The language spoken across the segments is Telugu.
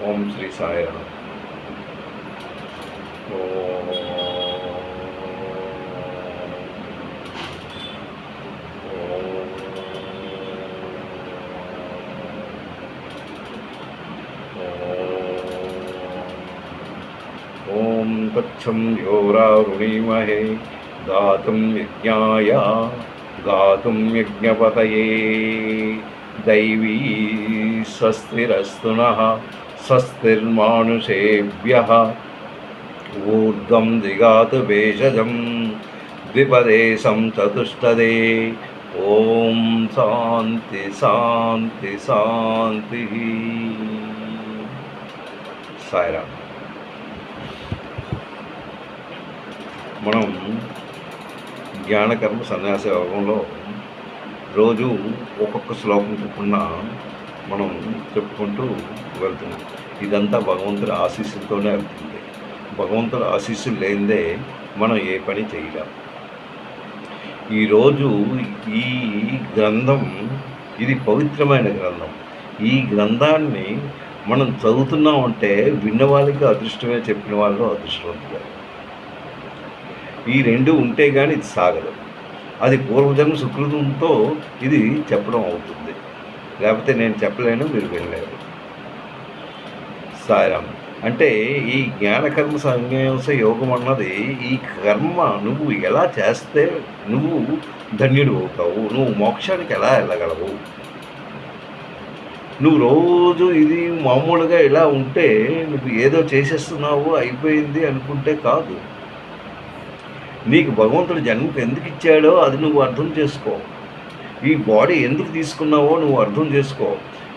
ఓం శ్రీ సాయిరామ్. ఓం తచ్చం యోరారుణీమహే గాతుం యజ్ఞాయ గాతుం యజ్ఞపతయే దైవీ స్వస్తిరస్తు నః స్వస్తిర్మానుషేభ్యః ఊర్ధ్వం దిగాతు భేషజం ద్విపదేశం చతుష్టదే. ఓం శాంతి శాంతి శాంతి. సాయిరామ్. మనం జ్ఞానకర్మ సన్యాస యోగంలో రోజు ఒక్కొక్క శ్లోకం చొప్పున మనం చెప్పుకుంటూ వెళ్తున్నాం. ఇదంతా భగవంతుడి ఆశీస్సులతోనే అవుతుంది. భగవంతుడి ఆశీస్సులు లేనిదే మనం ఏ పని చేయలేం. ఈరోజు ఈ గ్రంథం ఇది పవిత్రమైన గ్రంథం. ఈ గ్రంథాన్ని మనం చదువుతున్నామంటే విన్న వాళ్ళకి అదృష్టమే, చెప్పిన వాళ్ళు అదృష్టవంతులు. ఈ రెండు ఉంటే కానీ ఇది సాగదు. అది పూర్వజన్మ సుకృతంతో ఇది చెప్పడం అవుతుంది. లేకపోతే నేను చెప్పలేను, మీరు వినలేరు. సాయిరామ్. అంటే ఈ జ్ఞానకర్మ సన్యాస యోగం అన్నది ఈ కర్మ నువ్వు ఎలా చేస్తే నువ్వు ధన్యుడు అవుతావు, నువ్వు మోక్షానికి ఎలా వెళ్ళగలవు. నువ్వు రోజు ఇది మామూలుగా ఇలా ఉంటే నువ్వు ఏదో చేసేస్తున్నావు అయిపోయింది అనుకుంటే కాదు. నీకు భగవంతుడు జన్మకు ఎందుకు ఇచ్చాడో అది నువ్వు అర్థం చేసుకో. ఈ బాడీ ఎందుకు తీసుకున్నావో నువ్వు అర్థం చేసుకో.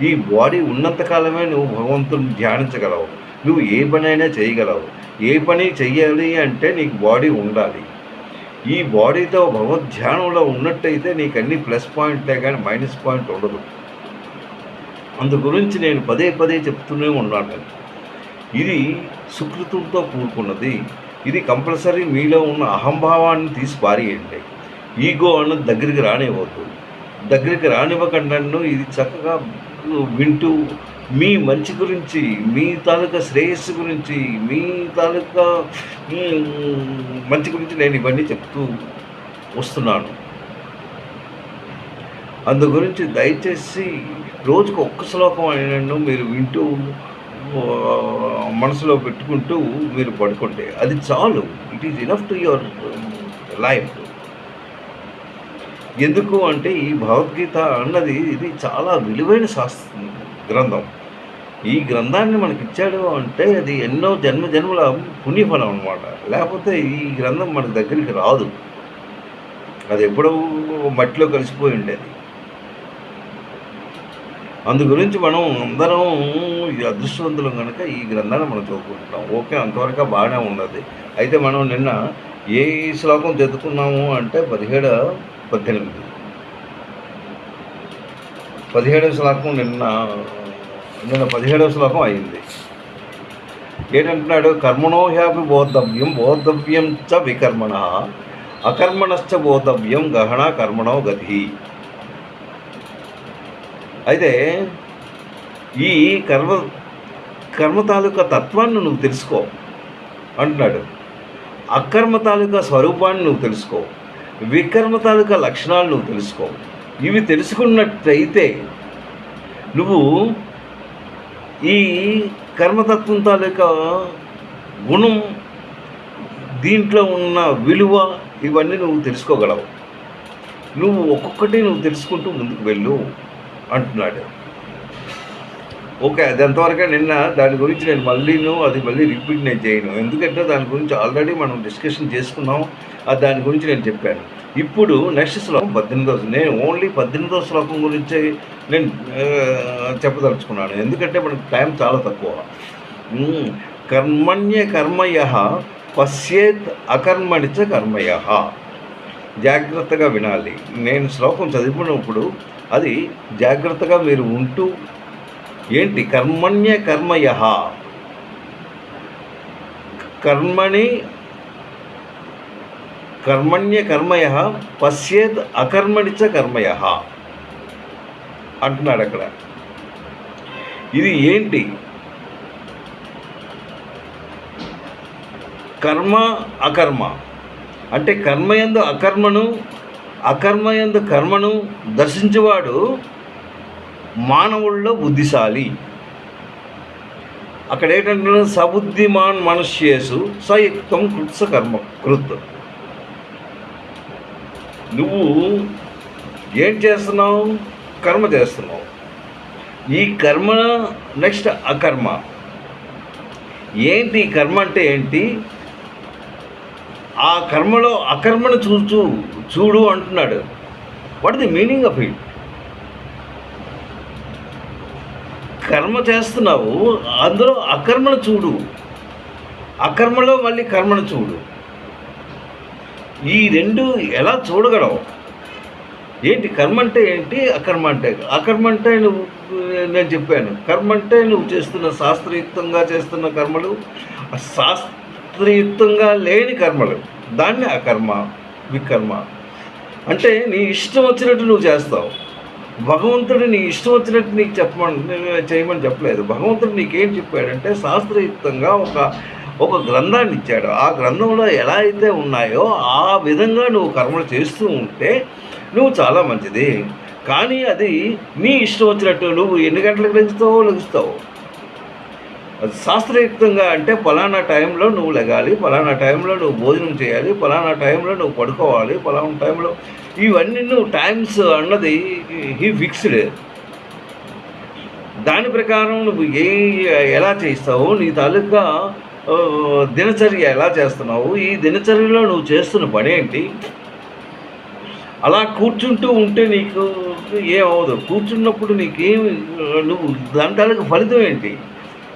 ఈ బాడీ ఉన్నంతకాలమే నువ్వు భగవంతుడిని ధ్యానించగలవు. నువ్వు ఏ పని అయినా చేయగలవు. ఏ పని చెయ్యాలి అంటే నీకు బాడీ ఉండాలి. ఈ బాడీతో భగవద్ ధ్యానంలో ఉన్నట్టయితే నీకు అన్ని ప్లస్ పాయింట్లే కానీ మైనస్ పాయింట్ ఉండదు. అందు గురించి నేను పదే పదే చెప్తూనే ఉన్నాను. ఇది సుకృతంతో కూడుకున్నది. ఇది కంపల్సరీ మీలో ఉన్న అహంభావాన్ని తీసి పారేయండి. ఈగో అన్నది దగ్గరికి రానివ్వద్దు. దగ్గరికి రానివ్వకుండా ఇది చక్కగా వింటూ మీ మంచి గురించి, మీ తాలూకా శ్రేయస్సు గురించి, మీ తాలూకా మంచి గురించి నేను ఇవన్నీ చెప్తూ వస్తున్నాను. అందు గురించి దయచేసి రోజుకు ఒక్క శ్లోకం అయినను మీరు వింటూ మనసులో పెట్టుకుంటూ మీరు పడుకుంటే అది చాలు. It is enough to your life. ఎందుకు అంటే ఈ భగవద్గీత అన్నది ఇది చాలా విలువైన గ్రంథం. ఈ గ్రంథాన్ని మనకి ఇచ్చాడు అంటే అది ఎన్నో జన్మల పుణ్యఫలం అన్నమాట. లేకపోతే ఈ గ్రంథం మన దగ్గరికి రాదు. అది ఎప్పుడో మట్టిలో కలిసిపోయి ఉండేది. అందు గురించి మనం అందరం ఈ అదృష్టవంతులం కనుక ఈ గ్రంథాన్ని మనం చదువుకుంటున్నాం. ఓకే, అంతవరకు బాగానే ఉన్నది. అయితే మనం నిన్న ఏ శ్లోకం చదువుకున్నాము అంటే 17వ శ్లోకం. నిన్న 17వ శ్లోకం అయింది. ఏంటంటున్నాడు? కర్మణో హ్యాపి బోద్ధవ్యం చ వికర్మణ అకర్మణశ్చ బోద్ధవ్యం గహన కర్మణో గతి. అయితే ఈ కర్మ తాలూకా తత్వాన్ని నువ్వు తెలుసుకో అంటున్నాడు. అకర్మ తాలూకా స్వరూపాన్ని నువ్వు తెలుసుకో. వికర్మ తాలూకా లక్షణాలు నువ్వు తెలుసుకో. ఇవి తెలుసుకున్నట్టయితే నువ్వు ఈ కర్మతత్వం తాలూకా గుణం, దీంట్లో ఉన్న విలువ, ఇవన్నీ నువ్వు తెలుసుకోగలవు. నువ్వు ఒక్కొక్కటి నువ్వు తెలుసుకుంటూ ముందుకు వెళ్ళు అంటున్నాడు. ఓకే, అది ఎంతవరకు నిన్న దాని గురించి నేను మళ్ళీ రిపీట్ నేను చేయను. ఎందుకంటే దాని గురించి ఆల్రెడీ మనం డిస్కషన్ చేసుకున్నాం. దాని గురించి నేను చెప్పాను. ఇప్పుడు నెక్స్ట్ శ్లోకం 18వ. నేను ఓన్లీ 18వ శ్లోకం గురించే నేను చెప్పదలుచుకున్నాను. ఎందుకంటే మనకు టైం చాలా తక్కువ. కర్మణ్య కర్మయః పశ్యేత్ అకర్మణిచ కర్మయః. జాగ్రత్తగా వినాలి. నేను శ్లోకం చదివినప్పుడు అది జాగ్రత్తగా మీరు ఉంటూ ఏంటి కర్మణ్య కర్మయః, కర్మణ్య కర్మయః పశ్యేత్ అకర్మణిచ కర్మయః అంటున్నాడు అక్కడ. ఇది ఏంటి? కర్మ అకర్మ అంటే కర్మయందు అకర్మను, అకర్మయందు కర్మను దర్శించేవాడు మానవుల్లో బుద్ధిశాలి. అక్కడ ఏంటంటే సబుద్ధిమాన్ మనుష్యేసు సయుక్తం కృత్స కర్మ కృత్. నువ్వు ఏం చేస్తున్నావు? కర్మ చేస్తున్నావు. ఈ కర్మ నెక్స్ట్ అకర్మ. ఏంటి కర్మ అంటే ఏంటి? ఆ కర్మలో అకర్మను చూడు అంటున్నాడు. What the meaning of it? కర్మ చేస్తున్నావు, అందులో అకర్మను చూడు, అకర్మలో మళ్ళీ కర్మను చూడు. ఈ రెండు ఎలా చూడగలవు? ఏంటి కర్మ అంటే ఏంటి, అకర్మ అంటే? అకర్మ అంటే నేను చెప్పాను, కర్మ అంటే నువ్వు చేస్తున్న శాస్త్రయుక్తంగా చేస్తున్న కర్మలు, శాస్త్రయుక్తంగా లేని కర్మలు, దాన్ని అకర్మ వికర్మ. అంటే నీ ఇష్టం వచ్చినట్టు నువ్వు చేస్తావు. భగవంతుడు నీ ఇష్టం వచ్చినట్టు నీకు చేయమని చెప్పలేదు. భగవంతుడు నీకేం చెప్పాడంటే శాస్త్రయుక్తంగా ఒక గ్రంథాన్ని ఇచ్చాడు. ఆ గ్రంథంలో ఎలా అయితే ఉన్నాయో ఆ విధంగా నువ్వు కర్మలు చేస్తూ ఉంటే నువ్వు చాలా మంచిది. కానీ అది నీ ఇష్టం వచ్చినట్టు నువ్వు ఎన్ని గంటలకు లెగుస్తావు. అది శాస్త్రయుక్తంగా అంటే ఫలానా టైంలో నువ్వు లెగాలి, ఫలానా టైంలో నువ్వు భోజనం చేయాలి, ఫలానా టైంలో నువ్వు పడుకోవాలి, ఫలానా టైంలో ఇవన్నీ నువ్వు టైమ్స్ అన్నది హీ ఫిక్స్డ్. దాని ప్రకారం నువ్వు ఎలా చేస్తావు, నీ తాలూకా దినచర్య ఎలా చేస్తున్నావు, ఈ దినచర్యలో నువ్వు చేస్తున్న పని ఏంటి? అలా కూర్చుంటూ ఉంటే నీకు ఏమవదు. కూర్చున్నప్పుడు నీకేమి, నువ్వు దాని తాలూకా ఫలితం ఏంటి?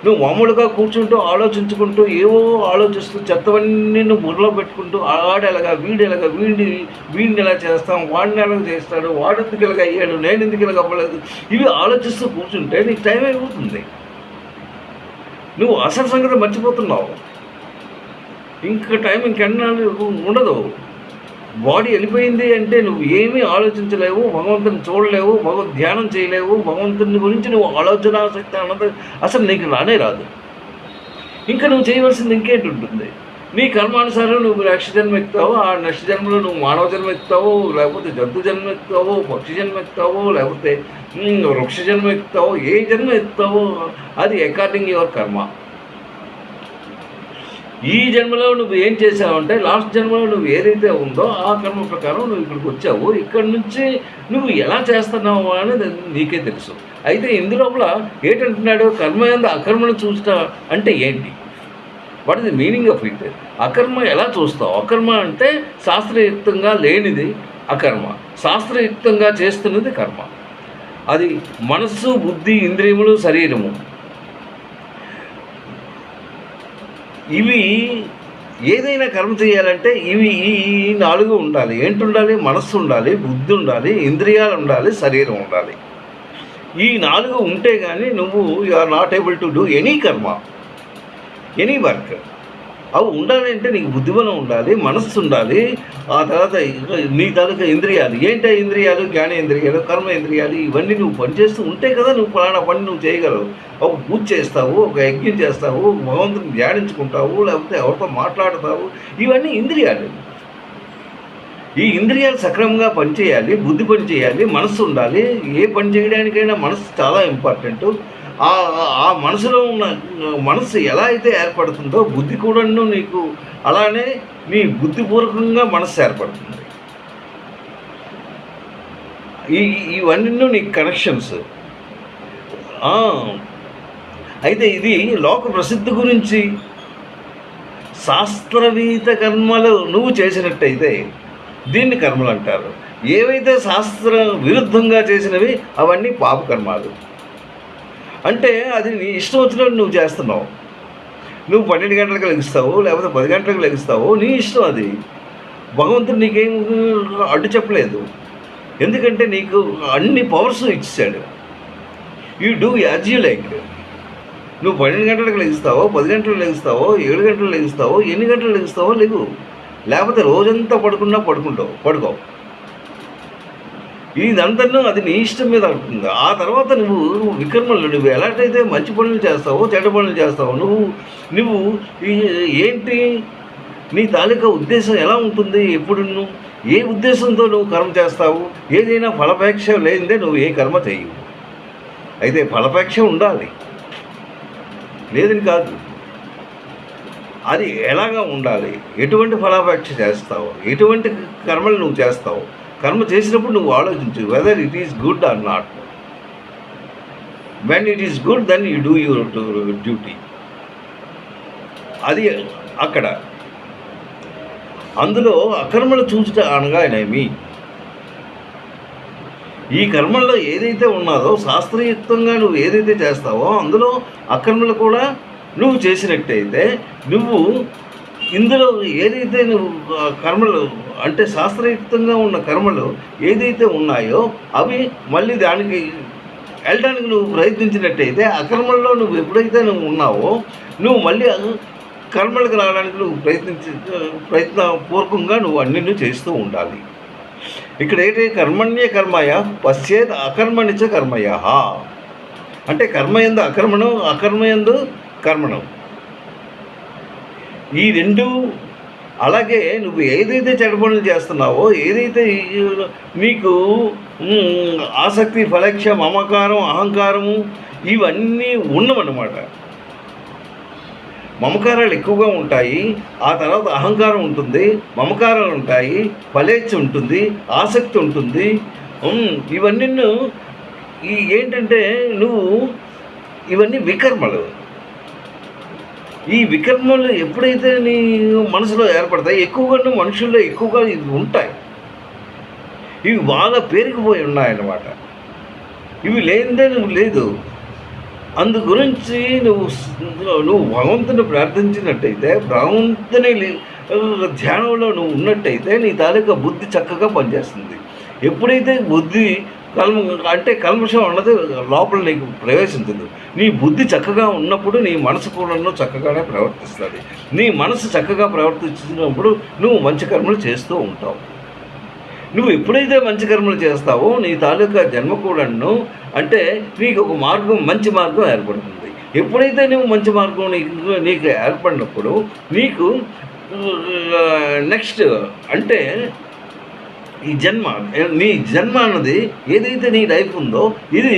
నువ్వు మామూలుగా కూర్చుంటూ ఆలోచించుకుంటూ ఏవో ఆలోచిస్తూ చెత్తవన్నీ నువ్వు బుర్రలో పెట్టుకుంటూ ఆడెలాగా వీడెలాగా వీడిని ఎలా చేస్తాం, వాడిని ఎలాగ చేస్తాడు, వాడు ఎందుకు ఇలాగ అయ్యాడు, నేను ఎందుకు ఇలాగ అవ్వలేదు, ఇవి ఆలోచిస్తూ కూర్చుంటే నీకు టైం అయిపోతుంది. నువ్వు అసలు సంగతి మర్చిపోతున్నావు. ఇంకా టైం ఇంకెన్నాళ్ళు ఉండదు. బాడీ వెళ్ళిపోయింది అంటే నువ్వు ఏమీ ఆలోచించలేవు, భగవంతుని చూడలేవు, ధ్యానం చేయలేవు, భగవంతుని గురించి నువ్వు ఆలోచన శక్తి అన్నది అసలు నీకు రాదు. ఇంకా నువ్వు చేయవలసింది ఇంకేంటి ఉంటుంది? నీ కర్మానుసారం నువ్వు నెక్స్ట్ జన్మ ఎక్కుతావు, ఆ నెక్స్ట్ జన్మలో నువ్వు మానవ జన్మ ఎక్కుతావు, లేకపోతే జంతు జన్మ ఎక్కుతావు, పక్షి జన్మ ఎక్కుతావు, లేకపోతే వృక్ష జన్మ ఎక్కుతావు, ఏ జన్మ ఎక్కుతావో అది అకార్డింగ్ యువర్ కర్మ. ఈ జన్మలో నువ్వు ఏం చేసావంటే లాస్ట్ జన్మలో నువ్వు ఏదైతే ఉందో ఆ కర్మ ప్రకారం నువ్వు ఇక్కడికి వచ్చావు. ఇక్కడి నుంచి నువ్వు ఎలా చేస్తున్నావు అనేది నీకే తెలుసు. అయితే ఇందులోపల ఏంటంటున్నాడు? కర్మయందు అకర్మను చూస్తా అంటే ఏంటి? What is the meaning of it? అకర్మ ఎలా చూస్తావు? అకర్మ అంటే శాస్త్రయుక్తంగా లేనిది అకర్మ, శాస్త్రయుక్తంగా చేస్తున్నది కర్మ. అది మనస్సు, బుద్ధి, ఇంద్రియములు, శరీరము, ఇవి ఏదైనా కర్మ చేయాలంటే ఇవి ఈ 4 ఉండాలి. ఏంటి ఉండాలి? మనస్సు ఉండాలి, బుద్ధి ఉండాలి, ఇంద్రియాలు ఉండాలి, శరీరం ఉండాలి. ఈ 4 ఉంటే కానీ నువ్వు you are not able to do any karma, any work. అవి ఉండాలి అంటే నీకు బుద్ధిబలం ఉండాలి, మనస్సు ఉండాలి, ఆ తర్వాత నీ తాలూకా ఇంద్రియాలు. ఏంటో ఇంద్రియాలు? జ్ఞానేంద్రియాలు, కర్మేంద్రియాలు, ఇవన్నీ నువ్వు పనిచేస్తూ ఉంటే కదా నువ్వు ఫలానా పని నువ్వు చేయగలవు. ఒక పూజ చేస్తావు, ఒక యజ్ఞం చేస్తావు, భగవంతుని ధ్యానించుకుంటావు, లేకపోతే ఎవరితో మాట్లాడతావు. ఇవన్నీ ఇంద్రియాలు. ఈ ఇంద్రియాలు సక్రమంగా పనిచేయాలి, బుద్ధి పనిచేయాలి, మనస్సు ఉండాలి. ఏ పని చేయడానికైనా మనస్సు చాలా ఇంపార్టెంట్. ఆ మనసులో ఉన్న మనస్సు ఎలా అయితే ఏర్పడుతుందో బుద్ధి కూడాను నీకు అలానే నీ బుద్ధిపూర్వకంగా మనస్సు ఏర్పడుతుంది. ఇవన్నీ నీకు కనెక్షన్స్. అయితే ఇది లోక ప్రసిద్ధి గురించి శాస్త్రవీత కర్మలు నువ్వు చేసినట్టయితే దీన్ని కర్మలు అంటారు. ఏవైతే శాస్త్ర విరుద్ధంగా చేసినవి అవన్నీ పాపకర్మాలు. అంటే అది నీ ఇష్టం వచ్చినట్టు నువ్వు చేస్తున్నావు. నువ్వు 12 గంటలకు లెగుస్తావు, లేకపోతే 10 గంటలకు లెగుస్తావు, నీ ఇష్టం. అది భగవంతుడు నీకేం అడ్డు చెప్పలేదు. ఎందుకంటే నీకు అన్ని పవర్స్ ఇచ్చాడు. You do as you like. నువ్వు 12 గంటలకు లెగుస్తావో, 10 గంటలకు లెగుస్తావో, 7 గంటలు లెగుస్తావో, ఎన్ని గంటలు లెగుస్తావో లెగు. లేకపోతే రోజంతా పడుకో. ఇదంతా అది నీ ఇష్టం మీద ఉంటుంది. ఆ తర్వాత నువ్వు వికర్మలు, నువ్వు ఎలాంటైతే మంచి పనులు చేస్తావో చెడ్డ పనులు చేస్తావో, నువ్వు ఏంటి నీ తాలూకా ఉద్దేశం ఎలా ఉంటుంది? ఎప్పుడు ఏ ఉద్దేశంతో నువ్వు కర్మ చేస్తావు? ఏదైనా ఫలాపేక్ష లేనిదే నువ్వు ఏ కర్మ చేయవు. అయితే ఫలాపేక్ష ఉండాలి, లేదని కాదు. అది ఎలాగా ఉండాలి? ఎటువంటి ఫలాపేక్ష చేస్తావు? ఎటువంటి కర్మలు నువ్వు చేస్తావు? కర్మ చేసినప్పుడు నువ్వు ఆలోచించు, whether it is good or not. When it is good then you do your duty. అది అక్కడ. అందులో అకర్మలు చూచుట అనగా ఏమి? ఈ కర్మల్లో ఏదైతే ఉన్నదో శాస్త్రయుక్తంగా నువ్వు ఏదైతే చేస్తావో అందులో అకర్మలు కూడా నువ్వు చేసినట్టయితే, నువ్వు ఇందులో ఏదైతే నువ్వు కర్మలు అంటే శాస్త్రయుక్తంగా ఉన్న కర్మలు ఏదైతే ఉన్నాయో అవి మళ్ళీ దానికి వెళ్ళడానికి నువ్వు ప్రయత్నించినట్టయితే, అకర్మల్లో నువ్వు ఎప్పుడైతే నువ్వు ఉన్నావో నువ్వు మళ్ళీ కర్మలకు రావడానికి నువ్వు ప్రయత్నపూర్వకంగా నువ్వు అన్నింటినీ చేస్తూ ఉండాలి. ఇక్కడ ఏంటి? కర్మణ్య కర్మయ పశ్చేత్ అకర్మణిచ కర్మయ. అంటే కర్మయందు అకర్మణం, అకర్మయందు కర్మణం, ఈ రెండు. అలాగే నువ్వు ఏదైతే చెడు పనులు చేస్తున్నావో, ఏదైతే నీకు ఆసక్తి, ఫలక్ష, మమకారం, అహంకారము ఇవన్నీ ఉన్నవన్నమాట. మమకారాలు ఎక్కువగా ఉంటాయి, ఆ తర్వాత అహంకారం ఉంటుంది, మమకారాలు ఉంటాయి, ఫలేచ్ఛ ఉంటుంది, ఆసక్తి ఉంటుంది. ఇవన్నీ ఏంటంటే నువ్వు ఇవన్నీ వికర్మలు. ఈ వికర్మలు ఎప్పుడైతే నీ మనసులో ఏర్పడతాయి, ఎక్కువగా మనుషుల్లో ఎక్కువగా ఇవి ఉంటాయి. ఇవి బాగా పేరుకుపోయి ఉన్నాయన్నమాట. ఇవి లేనిదే నువ్వు లేదు. అందు గురించి నువ్వు భగవంతుని ప్రార్థించినట్టయితే, భగవంతుని ధ్యానంలో నువ్వు ఉన్నట్టయితే నీ తాలూకా బుద్ధి చక్కగా పనిచేస్తుంది. ఎప్పుడైతే బుద్ధి కల్మషం అన్నది లోపల నీకు ప్రవేశించదు. నీ బుద్ధి చక్కగా ఉన్నప్పుడు నీ మనసు కూడా చక్కగానే ప్రవర్తిస్తుంది. నీ మనసు చక్కగా ప్రవర్తించినప్పుడు నువ్వు మంచి కర్మలు చేస్తూ ఉంటావు. నువ్వు ఎప్పుడైతే మంచి కర్మలు చేస్తావో నీ తాలూకా జన్మ కూడాను అంటే నీకు ఒక మార్గం, మంచి మార్గం ఏర్పడుతుంది. ఎప్పుడైతే నువ్వు మంచి మార్గం నీకు ఏర్పడినప్పుడు నీకు నెక్స్ట్ అంటే ఈ నీ జన్మ అన్నది ఏదైతే నీ లైఫ్ ఉందో ఇది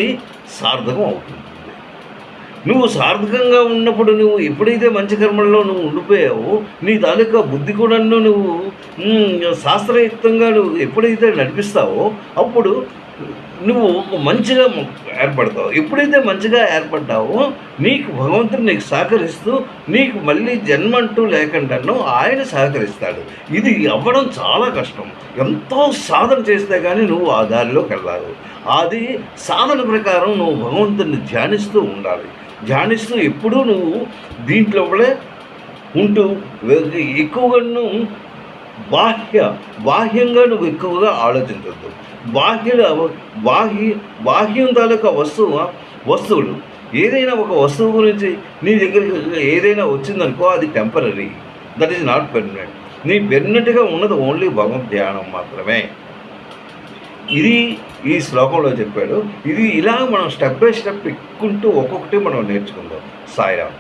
సార్థకం అవుతుంది. నువ్వు సార్థకంగా ఉన్నప్పుడు నువ్వు ఎప్పుడైతే మంచి కర్మల్లో నువ్వు ఉండిపోయావో నీ తాలూకా బుద్ధి కూడా నువ్వు శాస్త్రయుక్తంగా నువ్వు ఎప్పుడైతే నడిపిస్తావో అప్పుడు నువ్వు మంచిగా ఏర్పడతావు. ఎప్పుడైతే మంచిగా ఏర్పడ్డావో నీకు భగవంతుడు నీకు సహకరిస్తూ నీకు మళ్ళీ జన్మ అంటూ లేకుండాను ఆయన సహకరిస్తాడు. ఇది అవ్వడం చాలా కష్టం. ఎంతో సాధన చేస్తే కానీ నువ్వు ఆ దారిలోకి వెళ్ళాలి. అది సాధన ప్రకారం నువ్వు భగవంతుడిని ధ్యానిస్తూ ఉండాలి. ధ్యానిస్తూ ఎప్పుడూ నువ్వు దీంట్లోపలే ఉంటూ ఎక్కువగా బాహ్యంగా నువ్వు ఎక్కువగా ఆలోచించద్దు. బాహ్యం తాలూకా వస్తువులు ఏదైనా ఒక వస్తువు గురించి నీ దగ్గరికి ఏదైనా వచ్చిందనుకో అది temporary, that is not permanent. నీ పెర్మనెంట్గా ఉన్నది ఓన్లీ భగవద్ ధ్యానం మాత్రమే. ఇది ఈ శ్లోకంలో చెప్పాడు. ఇది ఇలా మనం స్టెప్ బై స్టెప్ ఎక్కుంటూ ఒక్కొక్కటి మనం నేర్చుకుందాం. సాయిరామ్.